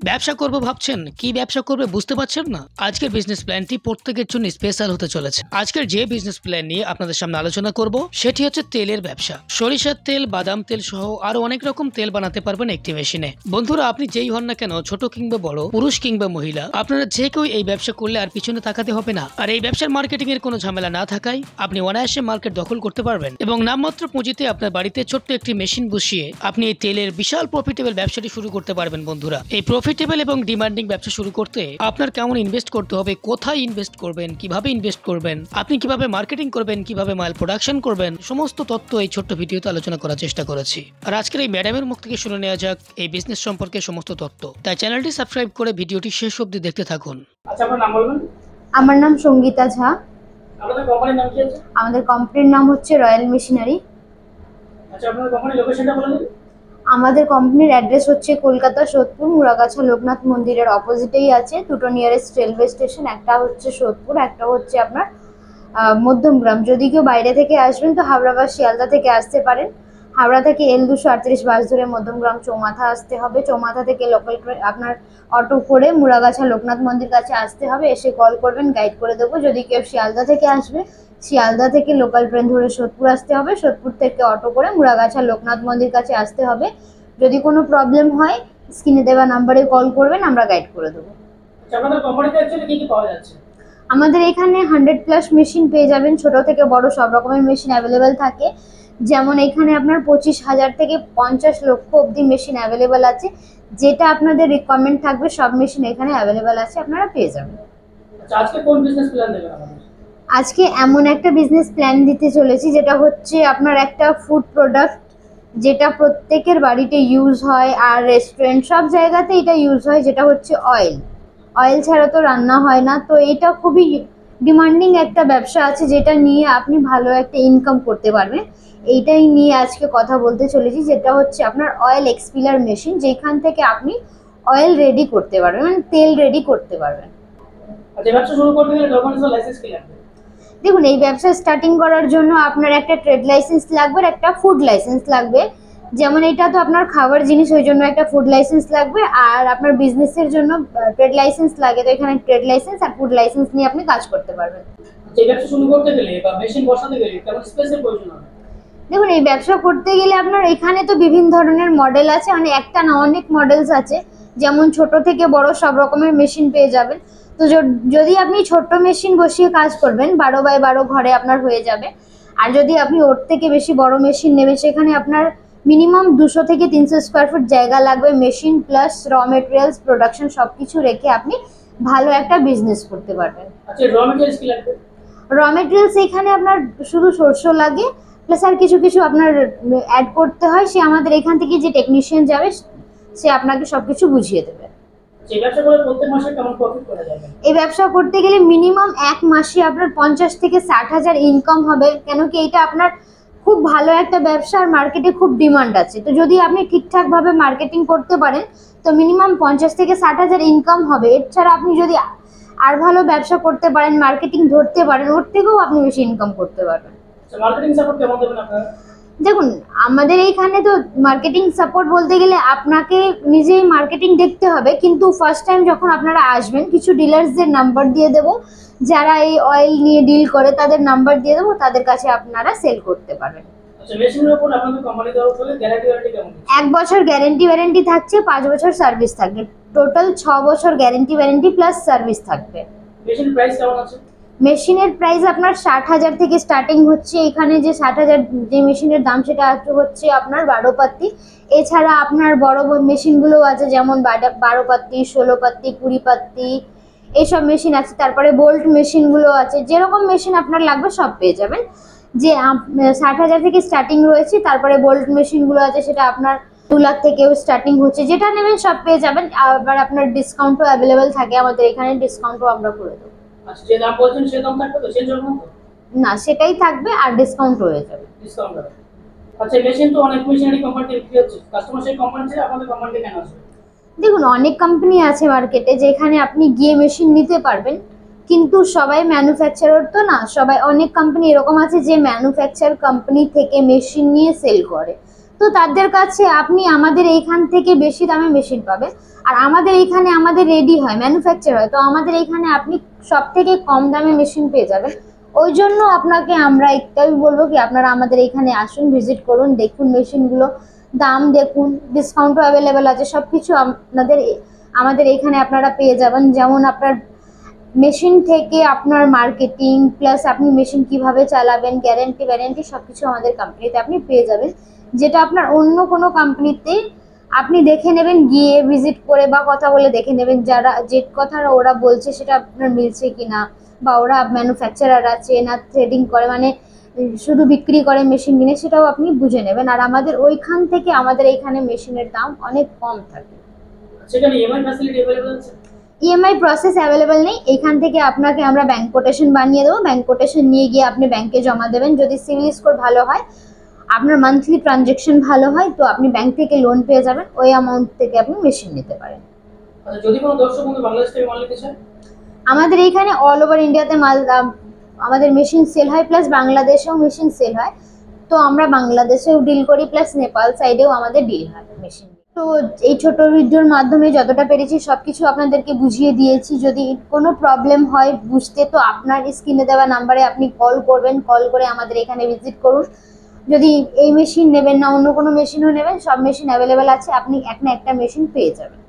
ব্যবসা করব ভাবছেন, কি ব্যবসা করবে বুঝতে পারছেন না? আজকের বিজনেস প্ল্যানটি প্রত্যেকের জন্য স্পেশাল হতে চলেছে। আজকের যে বিজনেস প্ল্যান নিয়ে আপনাদের সামনে আলোচনা করব সেটি হচ্ছে তেলের ব্যবসা। সরিষার তেল, বাদাম তেল সহ আরো অনেক রকম তেল বানাতে পারবেন একটি মেশিনে। বন্ধুরা, আপনি যেই হন না কেন, ছোট কিংবা বড়, পুরুষ কিংবা মহিলা, আপনারা যে কেউ এই ব্যবসা করলে আর পিছনে তাকাতে হবে না। আর এই ব্যবসার মার্কেটিং এর কোনো ঝামেলা না থাকায় আপনি অনায়াসে মার্কেট দখল করতে পারবেন এবং নামমাত্র পুঁজিতে আপনার বাড়িতে ছোট্ট একটি মেশিন বসিয়ে আপনি এই তেলের বিশাল প্রফিটেবল ব্যবসাটি শুরু করতে পারবেন। বন্ধুরা, এই প্রফিটেবল এবং ডিমান্ডিং ব্যবসা শুরু করতে আপনার কেমন ইনভেস্ট করতে হবে, কোথায় ইনভেস্ট করবেন, কিভাবে ইনভেস্ট করবেন, আপনি কিভাবে মার্কেটিং করবেন, কিভাবে মাল প্রোডাকশন করবেন, সমস্ত তথ্য এই ছোট্ট ভিডিওতে আলোচনা করার চেষ্টা করেছি। আর আজকের এই ম্যাডামের মুখ থেকে শুনে নেওয়া যাক এই বিজনেস সম্পর্কে সমস্ত তথ্য। তাই চ্যানেলটি সাবস্ক্রাইব করে ভিডিওটি শেষ অবধি দেখতে থাকুন। আচ্ছা, আপনার নাম বলবেন? আমার নাম সঙ্গীতা ঝা। আপনাদের কোম্পানির নাম কি আছে? আমাদের কোম্পানির নাম হচ্ছে রয়্যাল মেশিনারি। আচ্ছা, আপনাদের কোম্পানির লোকেশনটা বলে দিন। আমাদের কোম্পানির অ্যাড্রেস হচ্ছে কলকাতা সোদপুর, মুরাগাছা লোকনাথ মন্দিরের অপোজিটেই আছে। দুটো নিয়ারেস্ট রেলওয়ে স্টেশন, একটা হচ্ছে সোদপুর, একটা হচ্ছে আপনার মধ্যমগ্রাম। যদি কেউ বাইরে থেকে আসবেন তো হাওড়া বা শিয়ালদা থেকে আসতে পারেন। হাওড়া থেকে L238 বাস ধরে মধ্যমগ্রাম চৌমাথা আসতে হবে। চৌমাথা থেকে লোকাল আপনার অটো করে মুরাগাছা লোকনাথ মন্দির কাছে আসতে হবে। এসে কল করবেন, গাইড করে দেবো। যদি কেউ শিয়ালদা থেকে আসবে, শিয়ালদা থেকে লোকাল ট্রেন ধরে সোদপুর আসতে হবে। সোদপুর থেকে অটো করে মুরাগাছা লোকনাথ মন্দির কাছে আসতে হবে। যদি কোনো প্রবলেম হয় স্ক্রিনে দেওয়া নাম্বারে কল করবেন, আমরা গাইড করে দেবো। আচ্ছা, আপনাদের কোম্পানিতে অ্যাকচুয়ালি কি কি পাওয়া যাচ্ছে? আমাদের এখানে 100+ মেশিন পেয়ে যাবেন। ছোট থেকে বড় সব রকমের মেশিন অ্যাভেলেবেল থাকে। যেমন এখানে আপনার 25,000 থেকে 50 লক্ষ অবধি মেশিন অ্যাভেলেবেল আছে। যেটা আপনাদের রিকোয়ারমেন্ট থাকবে সব মেশিন এখানে অ্যাভেলেবেল আছে, আপনারা পেয়ে যাবেন। আচ্ছা, আজকে কোন বিজনেস প্ল্যান দেবেন আমাদের? আজকে এমন একটা বিজনেস প্ল্যান দিতে চলেছি যেটা হচ্ছে আপনার একটা ফুড প্রোডাক্ট, যেটা প্রত্যেকের বাড়িতে ইউজ হয় আর রেস্টুরেন্ট সব জায়গাতে এটা ইউজ হয়, যেটা হচ্ছে অয়েল। অয়েল ছাড়া তো রান্না হয় না। তো এটা খুবই ডিমান্ডিং একটা ব্যবসা আছে, যেটা নিয়ে আপনি ভালো একটা ইনকাম করতে পারবেন। এইটাই নিয়ে আজকে কথা বলতে চলেছি, যেটা হচ্ছে আপনার অয়েল এক্সপিলার মেশিন, যেখান থেকে আপনি অয়েল রেডি করতে পারবেন, মানে তেল রেডি করতে পারবেন। আচ্ছা, ব্যবসা শুরু করতে গেলে ডকুমেন্টস ও লাইসেন্স কি লাগবে? দেখুন, এই ব্যবসা স্টার্টিং করার জন্য আপনার একটা ট্রেড লাইসেন্স লাগবে আর একটা ফুড লাইসেন্স লাগবে। যেমন এটা তো আপনার খাবার জিনিস, ওই জন্য একটা ফুড লাইসেন্স লাগবে। আর আপনার বিজনেসের জন্য ট্রেড লাইসেন্স লাগে, তো এখানে ট্রেড লাইসেন্স আর ফুড লাইসেন্স নিয়ে আপনি কাজ করতে পারবেন। আচ্ছা, এই ব্যবসা শুরু করতে গেলে বা মেশিন বসাতে গেলে কেমন স্পেসের প্রয়োজন হবে? দেখুন, এই ব্যবসা করতে গেলে আপনার এখানে তো বিভিন্ন ধরনের মডেল আছে, মানে একটা না অনেক মডেলস আছে। যেমন ছোট থেকে বড় সব রকমের মেশিন পেয়ে যাবেন। তো যদি আপনি ছোট্ট মেশিন বসিয়ে কাজ করবেন, 12x12 ঘরে আপনার হয়ে যাবে। আর যদি আপনি ওর থেকে বেশি বড় মেশিন নেবেন, সেখানে আপনার মিনিমাম 200 থেকে 300 স্কোয়ার ফুট জায়গা লাগবে। Machine plus raw materials, production সব কিছু রেখে আপনি ভালো একটা বিজনেস করতে পারবেন। আচ্ছা, র মেটেরিয়ালস কি লাগবে? র মেটেরিয়ালস এখানে আপনার শুধু সরষ লাগে, প্লাস আর কিছু কিছু আপনার অ্যাড করতে হয়। সে আমাদের এখান থেকে যে টেকনিশিয়ান যাবে, সে আপনাকে সবকিছু বুঝিয়ে দেবে। এই ব্যবসা করে প্রত্যেক মাসে কেমন প্রফিট করা যাবে? এই ব্যবসা করতে গেলে মিনিমাম এক মাসে আপনার 50 থেকে 60,000 ইনকাম হবে। কেন কি এটা আপনার খুব ভালো একটা ব্যবসা আর মার্কেটে খুব ডিমান্ড আছে। তো যদি আপনি ঠিকঠাকভাবে মার্কেটিং করতে পারেন তো মিনিমাম 50 থেকে 60,000 ইনকাম হবে। এছাড়া আপনি যদি আর ভালো ব্যবসা করতে পারেন, মার্কেটিং ধরতে পারেন, ওর থেকেও আপনি বেশি ইনকাম করতে পারবেন। আচ্ছা, মার্কেটিং সাপোর্ট কেমন দেবেন আপনারা? দেখুন, আমাদের এইখানে তো মার্কেটিং সাপোর্ট বলতে গেলে আপনাকে নিজেই মার্কেটিং দেখতে হবে, কিন্তু ফার্স্ট টাইম যখন আপনারা আসবেন কিছু ডিলার্সদের নাম্বার দিয়ে দেবো, যারা এই অয়েল নিয়ে ডিল করে তাদের নাম্বার দিয়ে দেবো, তাদের কাছে আপনারা সেল করতে পারবেন। আচ্ছা, মেশিনের উপর আপনাদের কোম্পানি তরফ থেকে গ্যারান্টি ওয়ারেন্টি কেমন? 1 বছর গ্যারেন্টি থাকছে, 5 বছর সার্ভিস থাকবে। টোটাল 6 বছর গ্যারেন্টি ওয়ারেন্টি প্লাস সার্ভিস থাকবে। মেশিন প্রাইস কেমন আছে? মেশিনের প্রাইস আপনার 60,000 থেকে স্টার্টিং হচ্ছে। এখানে যে 60,000 যে মেশিনের দাম, সেটা হচ্ছে আপনার 12 পাত্তি। এছাড়া আপনার বড় বড় মেশিনগুলো আছে, যেমন 12 পাত্তি, 16 পাত্তি, 20 পাত্তি, এইসব মেশিন আছে। তারপরে বোল্ট মেশিনগুলো আছে। যেরকম মেশিন আপনার লাগবে সব পেয়ে যাবেন। যে 60,000 থেকে স্টার্টিং রয়েছে। তারপরে বোল্ট মেশিনগুলো আছে, সেটা আপনার 2 লাখ থেকেও স্টার্টিং হচ্ছে। যেটা নেবেন সব পেয়ে যাবেন। আবার আপনার ডিসকাউন্টও অ্যাভেলেবেল থাকে, আমাদের এখানে ডিসকাউন্টও আমরা করে দেবো। আচ্ছা, যে দাম বলছেন সে দাম থাকবে তো চেঞ্জ হবে না তো? না, সেটাই থাকবে আর ডিসকাউন্ট হয়ে যাবে। ডিসকাউন্ট হবে। আচ্ছা, মেশিন তো অনেক মেশিনারি কোম্পানিতে বিক্রি হচ্ছে, কাস্টমার সেই কোম্পানি ছেড়ে আপনাদের কোম্পানিতে কেন আসবে? দেখুন, অনেক কোম্পানি আছে মার্কেটে যেখানে আপনি গিয়ে মেশিন নিতে পারবেন, কিন্তু সবাই ম্যানুফ্যাকচারার তো না। অনেক কোম্পানি এরকম আছে যে ম্যানুফ্যাকচার কোম্পানি থেকে মেশিন নিয়ে সেল করে। তো তাদের কাছে আপনি আমাদের এইখান থেকে বেশি দামে মেশিন পাবেন। আর আমাদের এইখানে আমাদের রেডি হয়, ম্যানুফ্যাকচার হয়, তো আমাদের এইখানে আপনি সব থেকে কম দামে মেশিন পেয়ে যাবেন। ওই জন্য আপনাকে আমরা একটাই বলবো কি আপনারা আমাদের এইখানে আসুন, ভিজিট করুন, দেখুন মেশিনগুলো, দাম দেখুন, ডিসকাউন্টও অ্যাভেলেবেল আছে, সব কিছু আমাদের এইখানে আপনারা পেয়ে যাবেন। যেমন আপনার মেশিন থেকে আপনার মার্কেটিং প্লাস আপনি মেশিন কিভাবে চালাবেন, গ্যারেন্টি ওয়ারেন্টি সব কিছু আমাদের কোম্পানিতে আপনি পেয়ে যাবেন, যেটা আপনার অন্য কোনো কোম্পানিতে আপনি দেখে নেবেন, গিয়ে ভিজিট করে বা কথা বলে দেখে নেবেন যে কথা ওরা বলছে সেটা আপনার মিলছে কিনা, বা ওরা ম্যানুফ্যাকচারার আছে না থ্রেডিং করে, মানে শুধু বিক্রি করে মেশিন কিনে, সেটাও আপনি বুঝে নেবেন। আর আমাদের ওইখান থেকে আমাদের এইখানে মেশিনের দাম অনেক কম থাকে। সেখানে ইএমআই ফ্যাসিলিটি अवेलेबल আছে? ইএমআই প্রসেস অ্যাভেলেবেল নেই। এখান থেকে আপনাকে আমরা ব্যাংক কোটেশন বানিয়ে দেবো, ব্যাংক কোটেশন নিয়ে গিয়ে আপনি ব্যাংকে জমা দেবেন। যদি সিভিল স্কোর ভালো হয়, আপনার মান্থলি ট্রানজ্যাকশন ভালো হয়, তো আপনি ব্যাংক থেকে লোন পেয়ে যাবেন, ওই অ্যামাউন্ট থেকে আপনি মেশিন নিতে পারেন। আচ্ছা, যদি কোনো দর্শক বন্ধু বাংলাদেশ থেকে মাল নিতে চায়? আমাদের এইখানে অল ওভার ইন্ডিয়াতে মাল আমাদের মেশিন সেল হয়, প্লাস বাংলাদেশেও মেশিন সেল হয়। তো আমরা বাংলাদেশেও ডিল করি, প্লাস নেপাল সাইডেও আমাদের ডিল হয় মেশিন। তো এই ছোট ভিডিওর মাধ্যমে যতটা পেরেছি সবকিছু আপনাদেরকে বুঝিয়ে দিয়েছি। যদি কোনো প্রবলেম হয় বুঝতে, তো আপনার স্ক্রিনে দেওয়া নাম্বারে আপনি কল করবেন, কল করে আমাদের এখানে ভিজিট করুন। যদি এই মেশিন নেবেন না অন্য কোনো মেশিনও নেবেন, সব মেশিন অ্যাভেলেবেল আছে, আপনি এক না একটা মেশিন পেয়ে যাবেন।